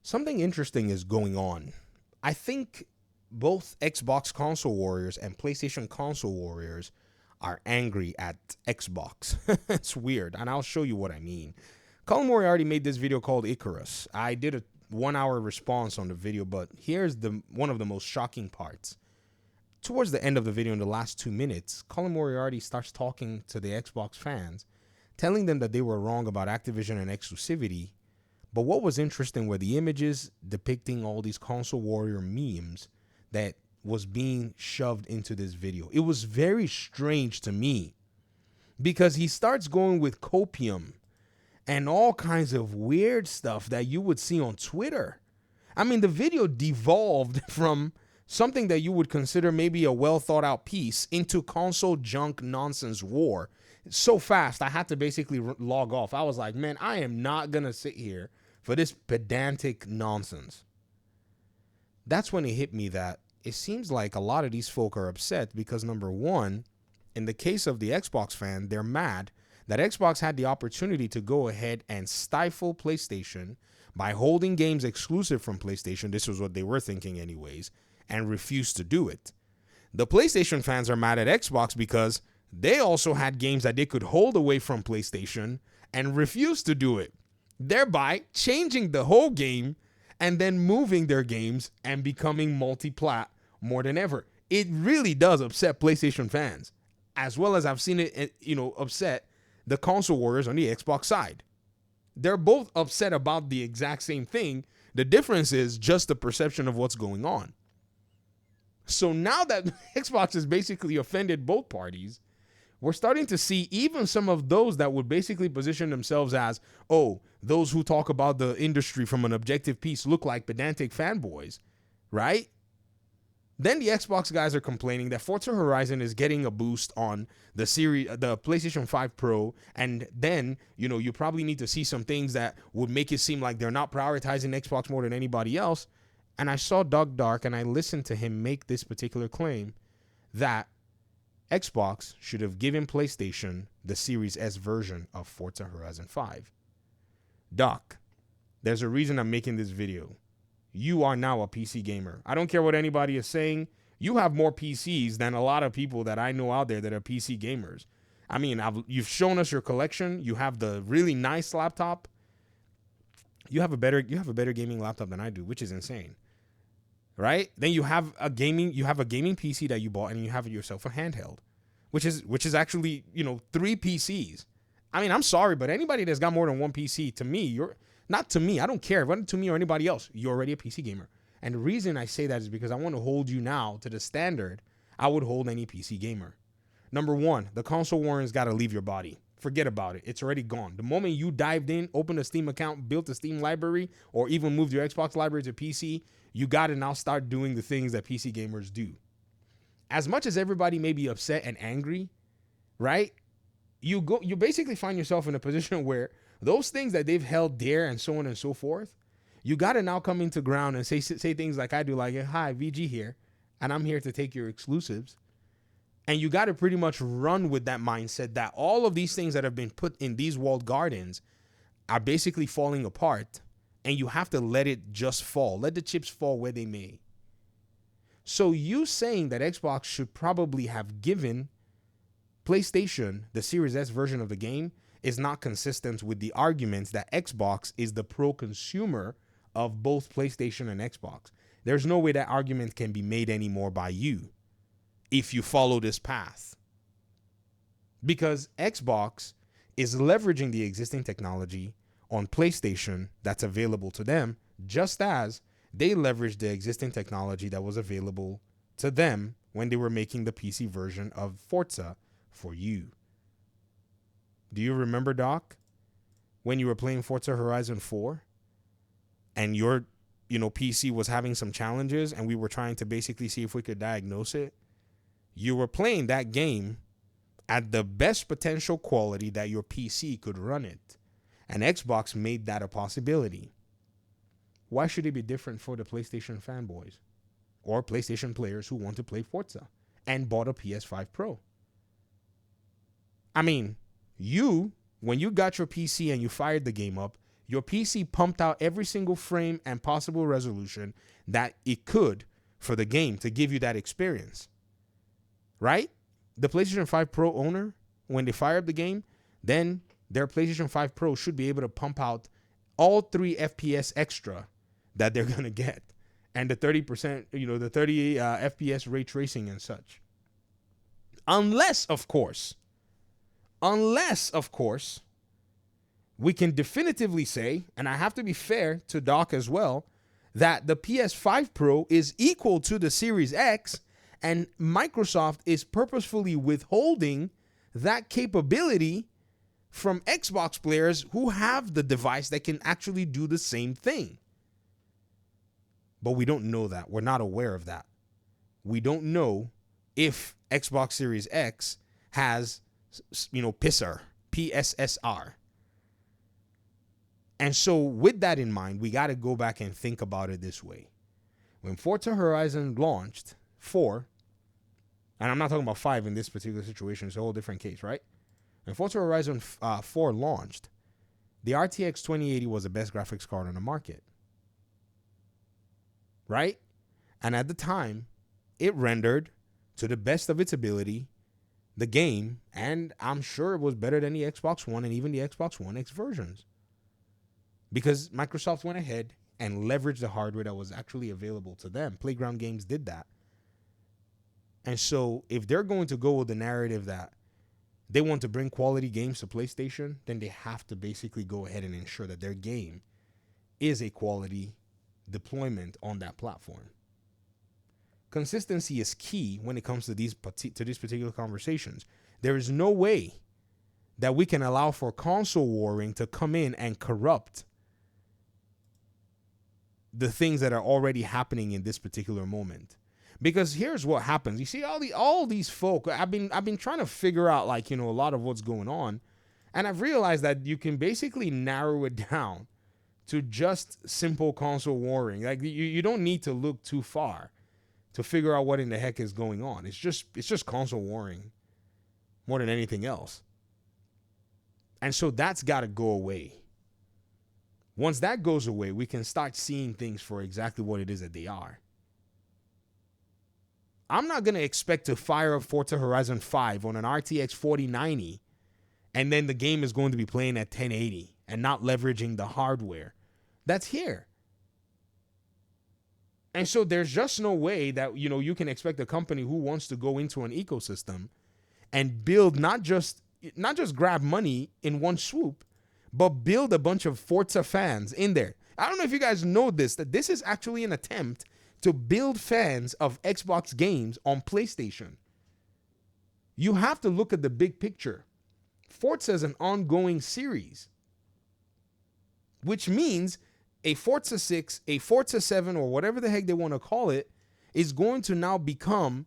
Something interesting is going on. I think both Xbox console warriors and PlayStation console warriors are angry at Xbox. It's weird, and I'll show you what I mean. Colin Moriarty made this video called Icarus. I did a 1 hour response on the video, but here's the one of the most shocking parts. Towards the end of the video, in the last 2 minutes, Colin Moriarty starts talking to the Xbox fans, telling them that they were wrong about Activision and exclusivity. But what was interesting were the images depicting all these console warrior memes that was being shoved into this video. It was very strange to me because he starts going with copium and all kinds of weird stuff that you would see on Twitter. I mean, the video devolved from something that you would consider maybe a well thought out piece into console junk nonsense war. So fast, I had to basically log off. I was like, man, I am not going to sit here for this pedantic nonsense. That's when it hit me that it seems like a lot of these folk are upset because, number one, in the case of the Xbox fan, they're mad that Xbox had the opportunity to go ahead and stifle PlayStation by holding games exclusive from PlayStation. This was what they were thinking anyways, and refused to do it. The PlayStation fans are mad at Xbox because they also had games that they could hold away from PlayStation and refused to do it, thereby changing the whole game and then moving their games and becoming multi-plat more than ever. It really does upset PlayStation fans, as well as I've seen it, upset the console warriors on the Xbox side. They're both upset about the exact same thing. The difference is just the perception of what's going on. So now that Xbox has basically offended both parties, we're starting to see even some of those that would basically position themselves as, oh, those who talk about the industry from an objective piece look like pedantic fanboys, right? Then the Xbox guys are complaining that Forza Horizon is getting a boost on the PlayStation 5 Pro, and then, you probably need to see some things that would make it seem like they're not prioritizing Xbox more than anybody else. And I saw Doug Dark and I listened to him make this particular claim that Xbox should have given PlayStation the Series S version of Forza Horizon 5. Doc, there's a reason I'm making this video. You are now a PC gamer. I don't care what anybody is saying. You have more PCs than a lot of people that I know out there that are PC gamers. I mean, you've shown us your collection. You have the really nice laptop. You have a better gaming laptop than I do, which is insane. Right? Then you have a gaming PC that you bought, and you have yourself a handheld, which is actually, 3 PCs. I mean, I'm sorry, but anybody that's got more than one PC, to me, not to me, I don't care, whether to me or anybody else, you're already a PC gamer. And the reason I say that is because I want to hold you now to the standard I would hold any PC gamer. Number one, the console warrior's got to leave your body. Forget about it. It's already gone. The moment you dived in, opened a Steam account, built a Steam library, or even moved your Xbox library to PC, you got to now start doing the things that PC gamers do. As much as everybody may be upset and angry, right? You basically find yourself in a position where those things that they've held dear and so on and so forth, you got to now come into ground and say things like I do, like, hi, VG here, and I'm here to take your exclusives. And you got to pretty much run with that mindset that all of these things that have been put in these walled gardens are basically falling apart, and you have to let it just fall. Let the chips fall where they may. So you saying that Xbox should probably have given PlayStation the Series S version of the game is not consistent with the arguments that Xbox is the pro-consumer of both PlayStation and Xbox. There's no way that argument can be made anymore by you if you follow this path. Because Xbox is leveraging the existing technology on PlayStation that's available to them, just as they leveraged the existing technology that was available to them when they were making the PC version of Forza for you. Do you remember, Doc, when you were playing Forza Horizon 4 and your, PC was having some challenges and we were trying to basically see if we could diagnose it? You were playing that game at the best potential quality that your PC could run it. And Xbox made that a possibility. Why should it be different for the PlayStation fanboys or PlayStation players who want to play Forza and bought a PS5 Pro? I mean, when you got your PC and you fired the game up, Your PC pumped out every single frame and possible resolution that it could for the game to give you that experience, right? The PlayStation 5 Pro owner, when they fire up the game, then their PlayStation 5 Pro should be able to pump out all 3 FPS extra that they're going to get. And the 30%, the 30 FPS ray tracing and such. Unless, of course, we can definitively say, and I have to be fair to Doc as well, that the PS5 Pro is equal to the Series X, and Microsoft is purposefully withholding that capability from Xbox players who have the device that can actually do the same thing. But we don't know that. We're not aware of that. We don't know if Xbox Series X has, PSSR. And so with that in mind, we got to go back and think about it this way. When Forza Horizon launched 4, and I'm not talking about 5 in this particular situation, it's a whole different case, right? When Forza Horizon 4 launched, the RTX 2080 was the best graphics card on the market, right? And at the time, it rendered to the best of its ability the game, and I'm sure it was better than the Xbox One and even the Xbox One X versions. Because Microsoft went ahead and leveraged the hardware that was actually available to them. Playground Games did that. And so if they're going to go with the narrative that they want to bring quality games to PlayStation, then they have to basically go ahead and ensure that their game is a quality deployment on that platform. Consistency is key when it comes to these particular conversations. There is no way that we can allow for console warring to come in and corrupt the things that are already happening in this particular moment. Because here's what happens. You see all these folk, I've been trying to figure out a lot of what's going on, and I've realized that you can basically narrow it down to just simple console warring. Like you don't need to look too far to figure out what in the heck is going on. It's just console warring more than anything else. And so that's got to go away. Once that goes away, we can start seeing things for exactly what it is that they are. I'm not going to expect to fire up Forza Horizon 5 on an RTX 4090 and then the game is going to be playing at 1080 and not leveraging the hardware that's here. And so there's just no way that, you can expect a company who wants to go into an ecosystem and build not just grab money in one swoop, but build a bunch of Forza fans in there. I don't know if you guys know that this is actually an attempt to build fans of Xbox games on PlayStation. You have to look at the big picture. Forza is an ongoing series, which means a Forza 6, a Forza 7, or whatever the heck they want to call it, is going to now become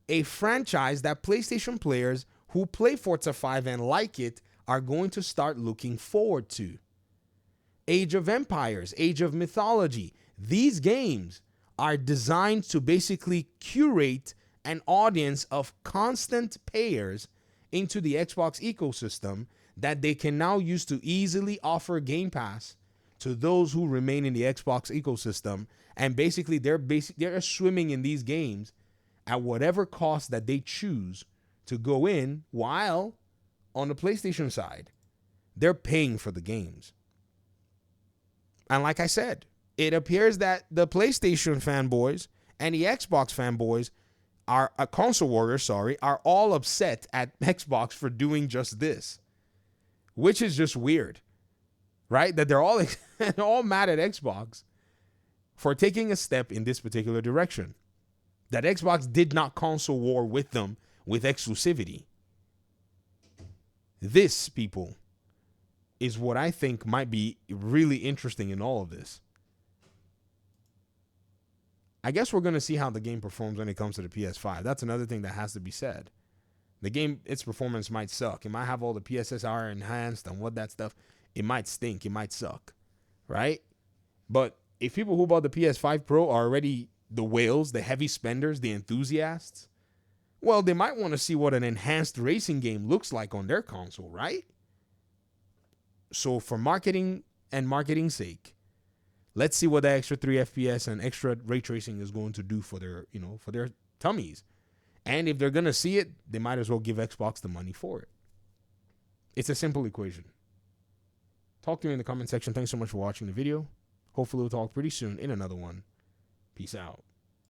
a franchise that PlayStation players who play Forza 5 and like it are going to start looking forward to. Age of Empires, Age of Mythology, these games are designed to basically curate an audience of constant payers into the Xbox ecosystem that they can now use to easily offer Game Pass to those who remain in the Xbox ecosystem. And basically they're swimming in these games at whatever cost that they choose to go in, while on the PlayStation side, they're paying for the games. And like I said, it appears that the PlayStation fanboys and the Xbox fanboys console warriors, are all upset at Xbox for doing just this, which is just weird, right? That they're all mad at Xbox for taking a step in this particular direction. That Xbox did not console war with them with exclusivity. This, people, is what I think might be really interesting in all of this. I guess we're going to see how the game performs when it comes to the PS5. That's another thing that has to be said. The game, its performance might suck. It might have all the PSSR enhanced and what that stuff. It might stink. It might suck. Right? But if people who bought the PS5 Pro are already the whales, the heavy spenders, the enthusiasts, well, they might want to see what an enhanced racing game looks like on their console, right? So for marketing and marketing's sake, let's see what the extra 3 FPS and extra ray tracing is going to do for their, for their tummies. And if they're going to see it, they might as well give Xbox the money for it. It's a simple equation. Talk to me in the comment section. Thanks so much for watching the video. Hopefully we'll talk pretty soon in another one. Peace out.